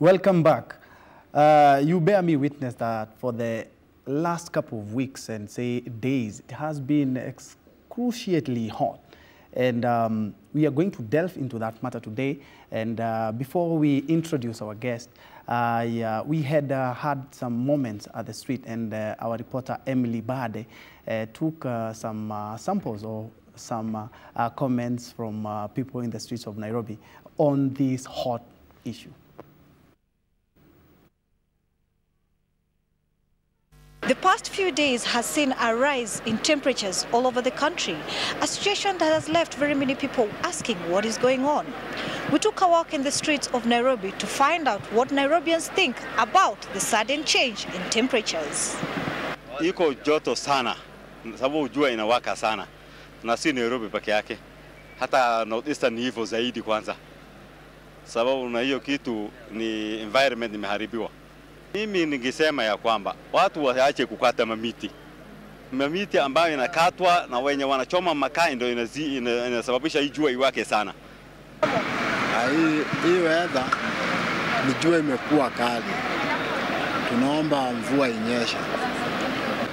Welcome back. You bear me witness that for the last couple of weeks and say days, it has been excruciatingly hot. And we are going to delve into that matter today. And before we introduce our guest, we had had some moments at the street, and our reporter Emily Bade took some samples or some comments from people in the streets of Nairobi on this hot issue. The past few days has seen a rise in temperatures all over the country, a situation that has left very many people asking what is going on. We took a walk in the streets of Nairobi to find out what Nairobians think about the sudden change in temperatures. Iko joto sana, sababu jua inawaka sana, na si Nairobi peke yake, hata Northeastern ni hivyo zaidi kwanza, sababu na hiyo kitu ni environment imeharibiwa. Mimi ningesema ya kwamba watu waache kukata mamiti. Mamiti ambayo inakatwa na wenye wanachoma makaa ndio inasababisha hii jua iwake sana. Hii weather ni jua imekuwa kali. Tunaomba mvua inyeshe.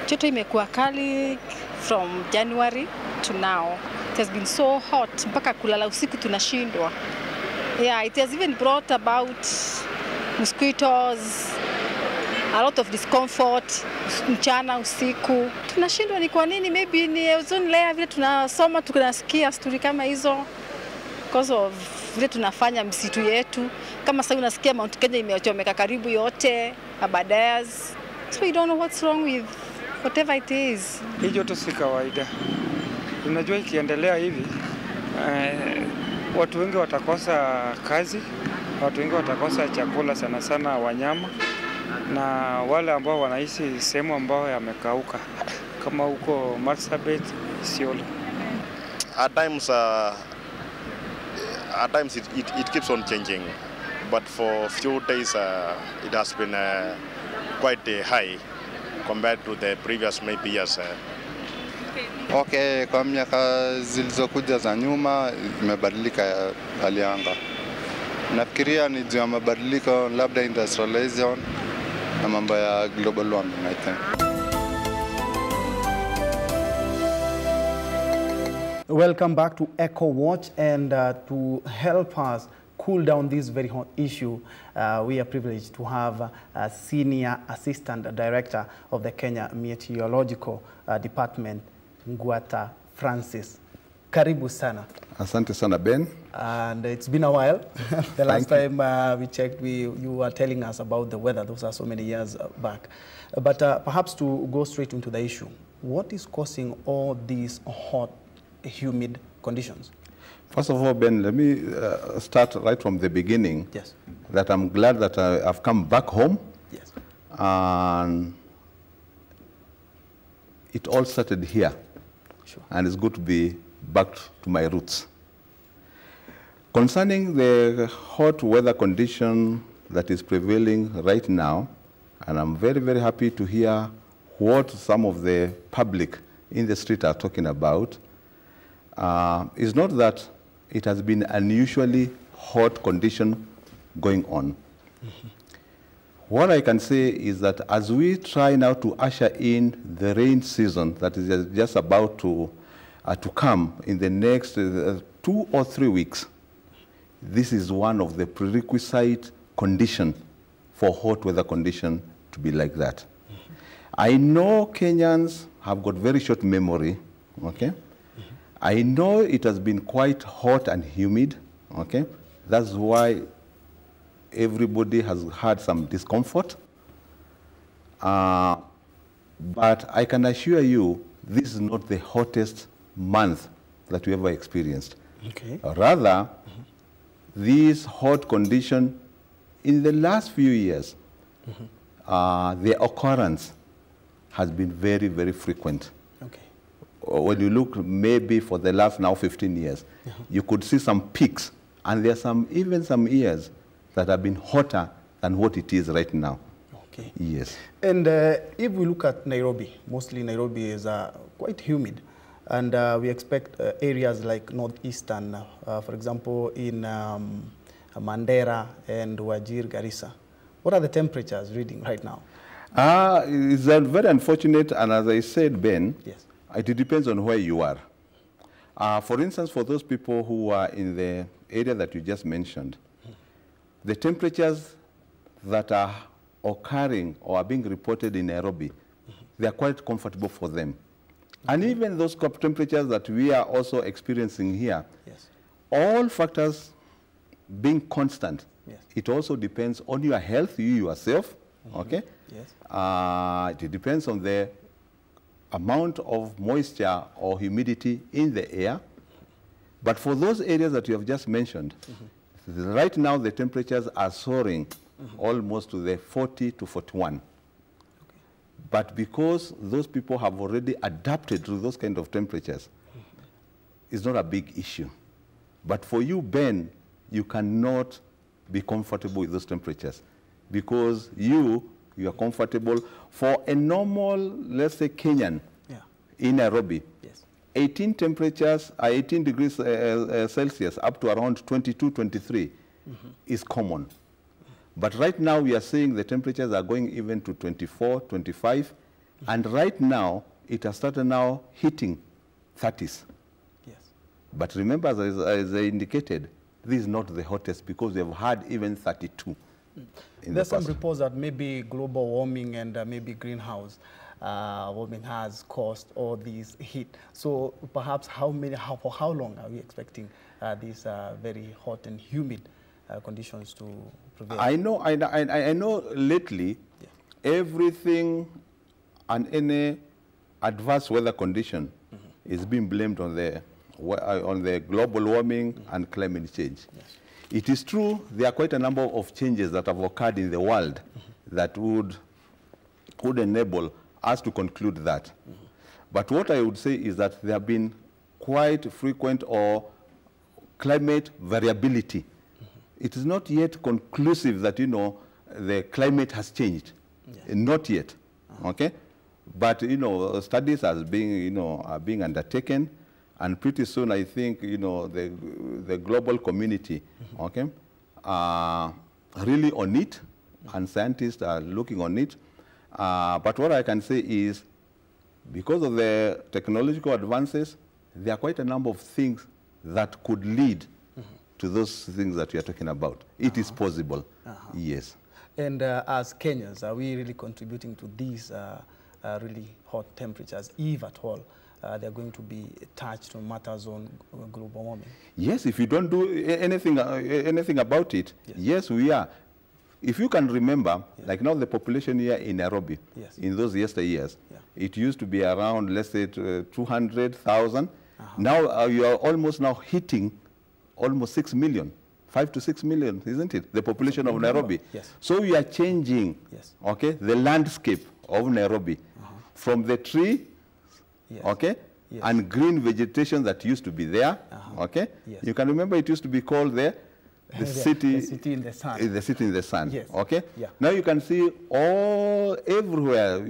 Joto imekuwa kali from January to now. It has been so hot mpaka kulala usiku tunashindwa. Yeah, it has even brought about mosquitoes, a lot of discomfort, mchana usiku. Tunashindwa ni kwa nini, maybe ni ozone layer vile tunasoma tunasikia story kama hizo because of vile tunafanya msitu yetu. Kama sasa unasikia Mount Kenya imechomeka karibu yote, Aberdares. So we don't know what's wrong with whatever it is. Hii joto si kawaida. Unajua ikiendelea hivi watu wengi watakosa kazi, watu wengi watakosa chakula, sana sana wanyama, na wale ambao wanaishi sehemu ambao yamekauka kama huko Marsabit, Isiolo. At times it keeps on changing, but for few days it has been quite high compared to the previous maybe years. Okay, kwa miaka zilizokuja za nyuma imebadilika hali ya anga. Nafikiria ni juu ya mabadiliko labda industrialization na mambo ya global warming, I think. Welcome back to Echo Watch, and to help us cool down this very hot issue, we are privileged to have a Senior Assistant Director of the Kenya Meteorological Department, Nguata Francis. Karibu sana. Asante sana, Ben. And it's been a while. The last time we checked, you were telling us about the weather. Those are so many years back. But perhaps to go straight into the issue, what is causing all these hot, humid conditions? First of all, Ben, let me start right from the beginning. Yes. That I'm glad that I've come back home. Yes. And it all started here. Sure. And it's good to be back to my roots. Concerning the hot weather condition that is prevailing right now, and I'm very, very happy to hear what some of the public in the street are talking about, is not that it has been unusually hot condition going on. Mm-hmm. What I can say is that as we try now to usher in the rain season that is just about to come in the next 2 or 3 weeks, this is one of the prerequisite conditions for hot weather condition to be like that. Mm-hmm. I know Kenyans have got very short memory, okay? Mm-hmm. I know it has been quite hot and humid, okay? That's why everybody has had some discomfort. But I can assure you, this is not the hottest month that we ever experienced. Okay. Rather, this hot condition in the last few years, the occurrence has been very, very frequent. Okay. When you look maybe for the last now 15 years, you could see some peaks, and there are even some years that have been hotter than what it is right now. Okay. Yes. And if we look at Nairobi, mostly Nairobi is quite humid. And we expect areas like northeastern, for example, in Mandera, and Wajir, Garissa. What are the temperatures reading right now? It's very unfortunate, and as I said, Ben, yes, it depends on where you are. For instance, for those people who are in the area that you just mentioned, the temperatures that are occurring or are being reported in Nairobi, they are quite comfortable for them. And even those temperatures that we are also experiencing here, yes, all factors being constant, yes, it also depends on your health, you yourself, okay? Yes. It depends on the amount of moisture or humidity in the air. But for those areas that you have just mentioned, right now the temperatures are soaring almost to the 40 to 41. Okay. But because those people have already adapted to those kind of temperatures, it's not a big issue. But for you, Ben, you cannot be comfortable with those temperatures because you are comfortable. For a normal, let's say, Kenyan in Nairobi, yes, 18 temperatures, 18 degrees Celsius up to around 22, 23 is common. But right now we are seeing the temperatures are going even to 24, 25, and right now it has started now hitting 30s. Yes. But remember, as I indicated, this is not the hottest because we have had even 32. There's some reports that maybe global warming and maybe greenhouse warming has caused all these heat. So perhaps for how long are we expecting these very hot and humid conditions to prevail? I know lately, everything and any adverse weather condition is being blamed on the global warming and climate change. Yes. It is true there are quite a number of changes that have occurred in the world that would enable us to conclude that. But what I would say is that there have been quite frequent or climate variability. It is not yet conclusive that, the climate has changed. Yes. Not yet, okay? But, studies are being undertaken, and pretty soon I think, the global community, okay, are really on it, and scientists are looking on it. But what I can say is, because of the technological advances, there are quite a number of things that could lead to those things that we are talking about. It is possible, yes. And as Kenyans, are we really contributing to these really hot temperatures, if at all they're going to be touched on matters on global warming? Yes, if you don't do anything about it, yes, we are. If you can remember, like now the population here in Nairobi, in those yesteryears, it used to be around, let's say, 200,000. Now you are almost now hitting almost 6 million, 5 to 6 million, isn't it? The population of Nairobi. Yes. So we are changing, okay, the landscape of Nairobi from the tree, okay, and green vegetation that used to be there, okay. Yes. You can remember it used to be called the city in the sun. The city in the sun. Yes. Okay. Yeah. Now you can see everywhere,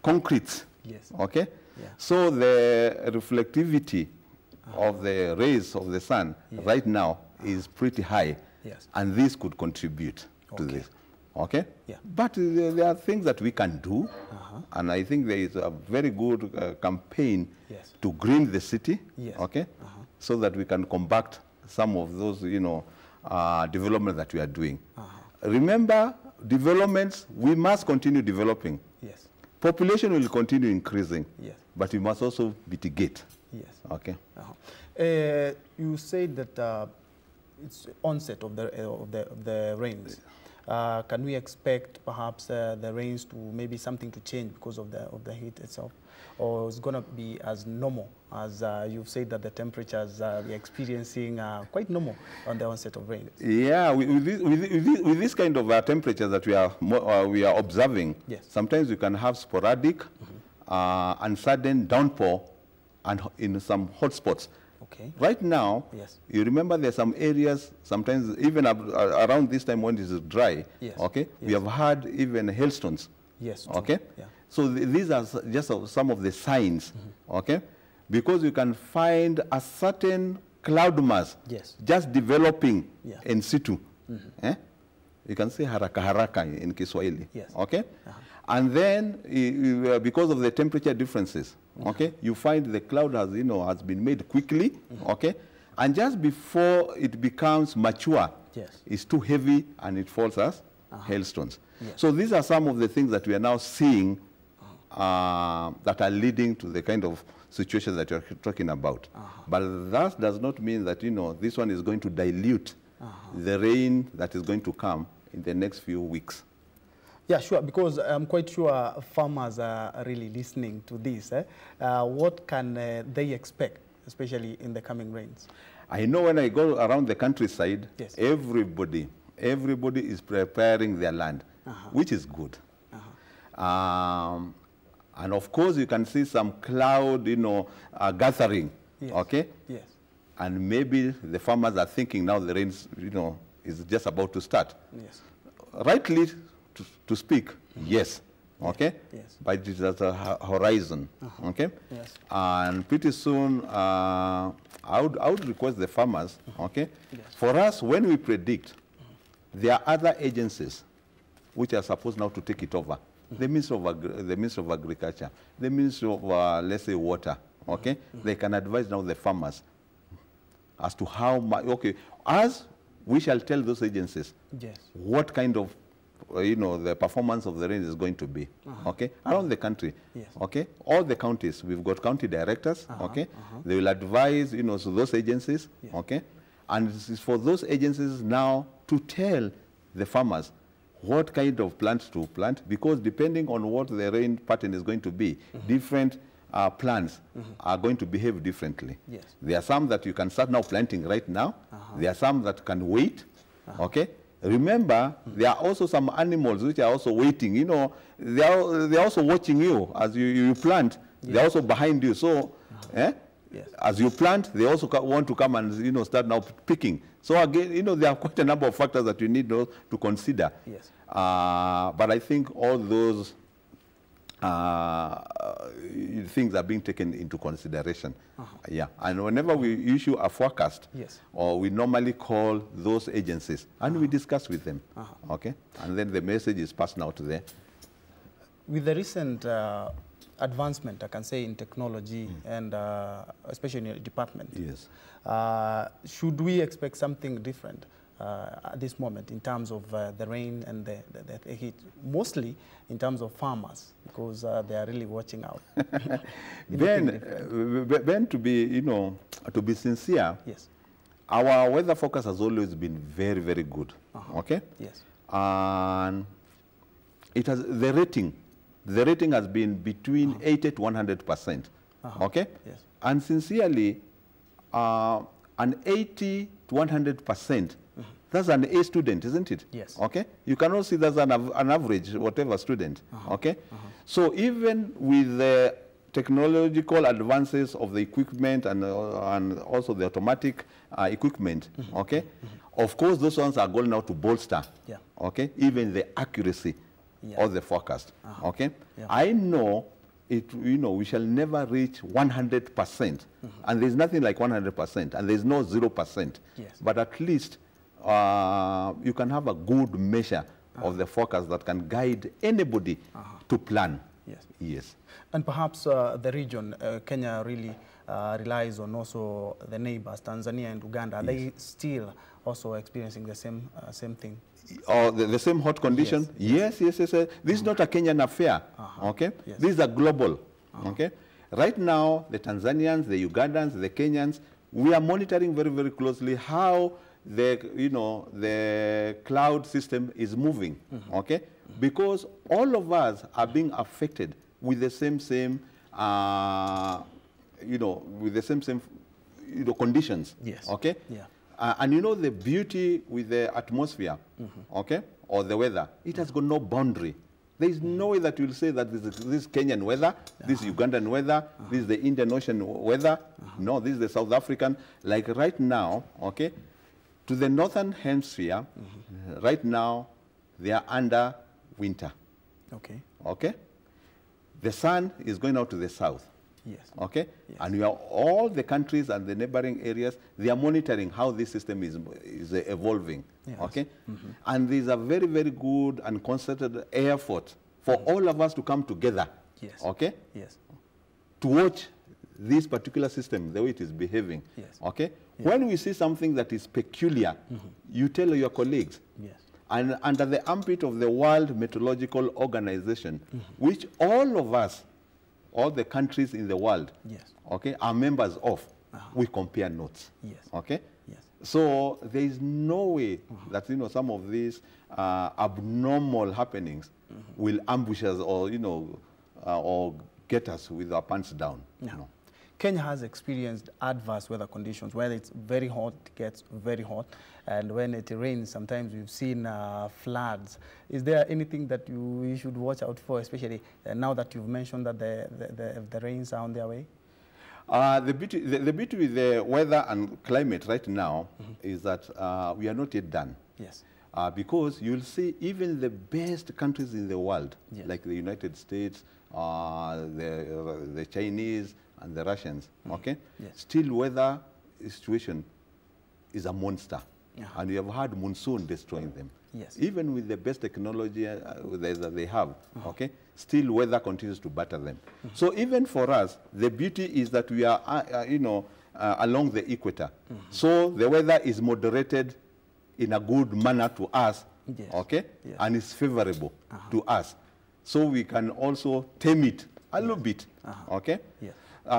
concrete. Yes. Okay. Yeah. So the reflectivity of the rays of the sun right now is pretty high, and this could contribute to this. Okay. Yeah. But there are things that we can do, and I think there is a very good campaign to green the city. Okay. So that we can combat some of those, development that we are doing. Remember, developments, we must continue developing. Yes. Population will continue increasing. Yes. But we must also mitigate. Yes. Okay. You said that it's onset of the rains. Can we expect perhaps the rains to maybe something to change because of the heat itself, or is going to be as normal as you've said that the temperatures we're experiencing are quite normal on the onset of rains? Yeah, with this kind of temperatures that we are observing, sometimes we can have sporadic and sudden downpour and in some hotspots. Okay. Right now, you remember there's some areas, sometimes even around this time when it is dry, okay, we have had even hailstones. Yes. Okay. Yeah. So these are just some of the signs, okay, because you can find a certain cloud mass Yes. just developing Yeah. in situ. You can say haraka haraka in Kiswahili. Yes. Okay? And then, because of the temperature differences, okay, you find the cloud has, has been made quickly, okay, and just before it becomes mature, Yes. it's too heavy and it falls as hailstones. Yes. So these are some of the things that we are now seeing that are leading to the kind of situation that you're talking about. But that does not mean that, this one is going to dilute the rain that is going to come in the next few weeks. Yeah, sure, because I'm quite sure farmers are really listening to this. What can they expect, especially in the coming rains? I know when I go around the countryside, Yes. everybody is preparing their land, which is good. And of course, you can see some cloud, gathering, Yes. okay? Yes. And maybe the farmers are thinking now the rains, is just about to start. Yes. Rightly to speak, yes, okay? Yes. But it is at a horizon, okay? Yes. And pretty soon, I would request the farmers, okay? Yes. For us, when we predict, there are other agencies which are supposed now to take it over. The Ministry of Agriculture, the Ministry of, let's say, Water, okay? They can advise now the farmers as to how much, okay, as we shall tell those agencies Yes. what kind of, the performance of the rain is going to be, okay, around the country, Yes. okay, all the counties, we've got county directors, okay, they will advise, to those agencies, Yes. okay, and it is for those agencies now to tell the farmers what kind of plants to plant, because depending on what the rain pattern is going to be, different plants are going to behave differently. Yes. There are some that you can start now planting right now. There are some that can wait, okay? Remember, there are also some animals which are also waiting. They're also watching you as you plant. Yes. They're also behind you. So, yes. As you plant, they also want to come and start now picking. So again, there are quite a number of factors that you need to consider. Yes. But I think all those things are being taken into consideration. Yeah, and whenever we issue a forecast, yes, or we normally call those agencies and we discuss with them, okay, and then the message is passed now to them. With the recent advancement, I can say, in technology and especially in your department, yes, should we expect something different at this moment in terms of the rain and the heat, mostly in terms of farmers, because they are really watching out? Ben, to be sincere, yes, our weather forecast has always been very, very good. Okay. Yes. And it has the rating has been between 80 to 100%. Okay. Yes. And sincerely, an 80 to 100%. That's an A student, isn't it? Yes. Okay. You cannot see that's an average, whatever student. Okay. So even with the technological advances of the equipment and also the automatic equipment, okay, of course those ones are going now to bolster, okay, even the accuracy of the forecast. Okay. I know it. We shall never reach 100%, and there's nothing like 100%, and there's no 0%. Yes. But at least you can have a good measure of the forecast that can guide anybody to plan. Yes. Yes. And perhaps the region, Kenya really relies on also the neighbors, Tanzania and Uganda. Are they still also experiencing the same thing? Or the same hot condition? Yes. This is not a Kenyan affair. Okay. Yes. These are global. Okay. Right now, the Tanzanians, the Ugandans, the Kenyans, we are monitoring very, very closely how the cloud system is moving. Okay. Because all of us are being affected with the same with the same conditions. Yes. Okay. Yeah. And the beauty with the atmosphere, okay, or the weather, it has got no boundary. There is no way that you'll say that this is Kenyan weather, this is Ugandan weather, this is the Indian Ocean weather. No, this is the South African. Like right now, okay, to the northern hemisphere, right now, they are under winter. Okay. Okay? The sun is going out to the south. Yes. Okay? Yes. And we are all the countries and the neighboring areas, they are monitoring how this system is evolving. Yes. Okay? And there's a very, very good and concerted effort for all of us to come together. Yes. Okay? Yes. To watch this particular system, the way it is behaving. Yes. Okay? Yes. When we see something that is peculiar, you tell your colleagues. Yes. And under the armpit of the World Meteorological Organization, which all of us, all the countries in the world, yes, okay, are members of, we compare notes. Yes. Okay? Yes. So there is no way that, you know, some of these abnormal happenings will ambush us or, you know, or get us with our pants down. No. Kenya has experienced adverse weather conditions. Where it's very hot, it gets very hot. And when it rains, sometimes we've seen floods. Is there anything that we should watch out for, especially now that you've mentioned that the rains are on their way? The beauty with the weather and climate right now is that we are not yet done. Yes. Because you'll see even the best countries in the world, yes, like the United States, the Chinese, and the Russians, okay? Yes. Still weather situation is a monster. And we have had monsoon destroying them. Yes. Even with the best technology that they have, okay? Still weather continues to batter them. So even for us, the beauty is that we are, you know, along the equator. So the weather is moderated in a good manner to us, yes, okay? Yes. And it's favorable to us. So we can also tame it a little bit, okay? Yes.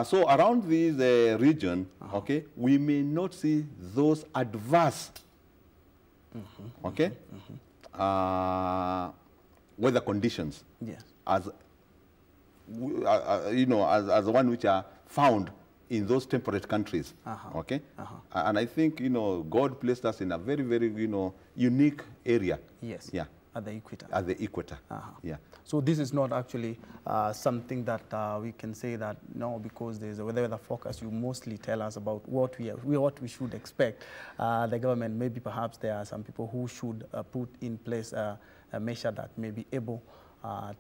So around this region, okay, we may not see those adverse, okay, weather conditions, yes, as you know, as the one which are found in those temperate countries, okay. And I think, you know, God placed us in a very, very, you know, unique area. Yes. Yeah. At the equator. At the equator. Yeah. So this is not actually something that we can say that no, because there's a weather forecast. You mostly tell us about what we should expect. The government, maybe perhaps there are some people who should put in place a measure that may be able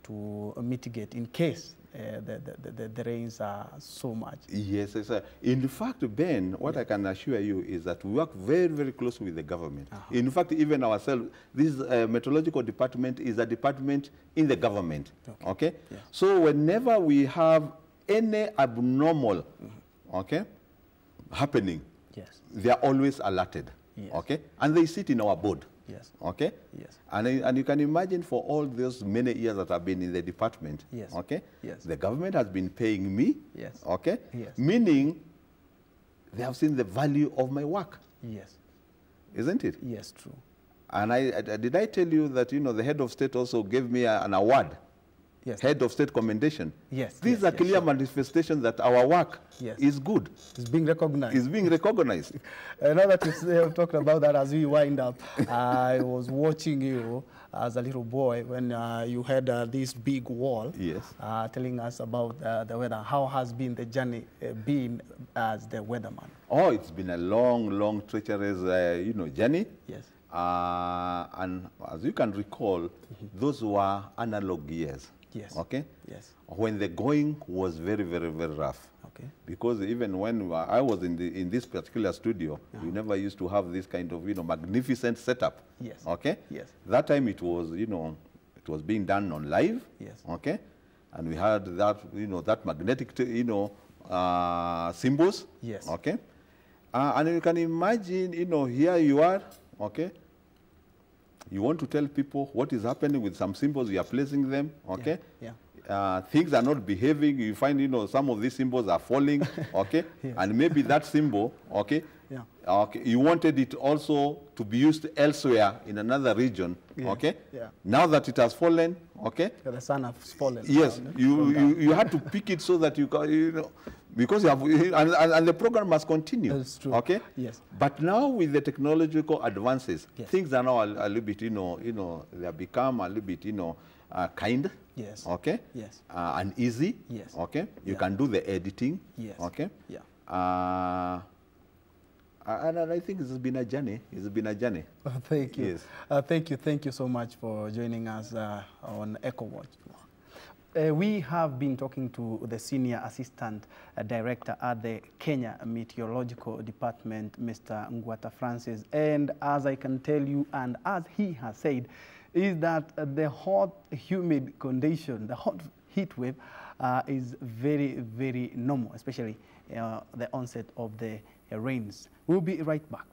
to mitigate in case the rains are so much. Yes, yes. In fact, Ben, what I can assure you is that we work very, very closely with the government. In fact, even ourselves, this Meteorological Department is a department in the government. Okay? Yeah. So whenever we have any abnormal, okay, happening, yes, they are always alerted. Yes. Okay? And they sit in our board. Yes. Okay? Yes. And you can imagine for all those many years that I've been in the department, yes, okay? Yes. The government has been paying me, yes, okay? Yes. Meaning they have seen the value of my work. Yes. Isn't it? Yes, true. And did I tell you that, you know, the head of state also gave me an award? Yes. Head of state commendation. Yes. This is a clear manifestation that our work is good. It's being recognized. It's being recognized. Now that you've talked about that, as we wind up, I was watching you as a little boy when you had this big wall. Yes. Telling us about the weather. How has been the journey been as the weatherman? Oh, it's been a long, long, treacherous, you know, journey. Yes. And as you can recall, those were analog years. Yes. Okay? Yes. When the going was very, very, very rough. Okay. Because even when I was in this particular studio, we never used to have this kind of, you know, magnificent setup. Yes. Okay? Yes. That time it was, you know, it was being done on live. Yes. Okay? And we had that, you know, that magnetic, you know, symbols. Yes. Okay? And you can imagine, you know, here you are, okay? You want to tell people what is happening with some symbols, you are placing them, okay? Yeah. Things are not behaving, you find, you know, some of these symbols are falling, okay? Yes. And maybe that symbol, okay? Yeah. Okay, you wanted it also to be used elsewhere in another region, okay? Yeah. Now that it has fallen, okay? The sun has fallen. Yes, down, you had to pick it so that you can, you know, because you have, and the program must continue. That's true. Okay. Yes. But now with the technological advances, things are now a little bit, you know, they have become a little bit, you know, kind. Yes. Okay. Yes. And easy. Yes. Okay. You can do the editing. Yes. Okay. Yeah. And I think it's been a journey. It's been a journey. Thank you. Yes. Thank you so much for joining us on EcoWatch. We have been talking to the Senior Assistant Director at the Kenya Meteorological Department, Mr. Nguata Francis. And as I can tell you, and as he has said, is that the hot, humid condition, the hot heat wave is very, very normal, especially the onset of the rains. We'll be right back.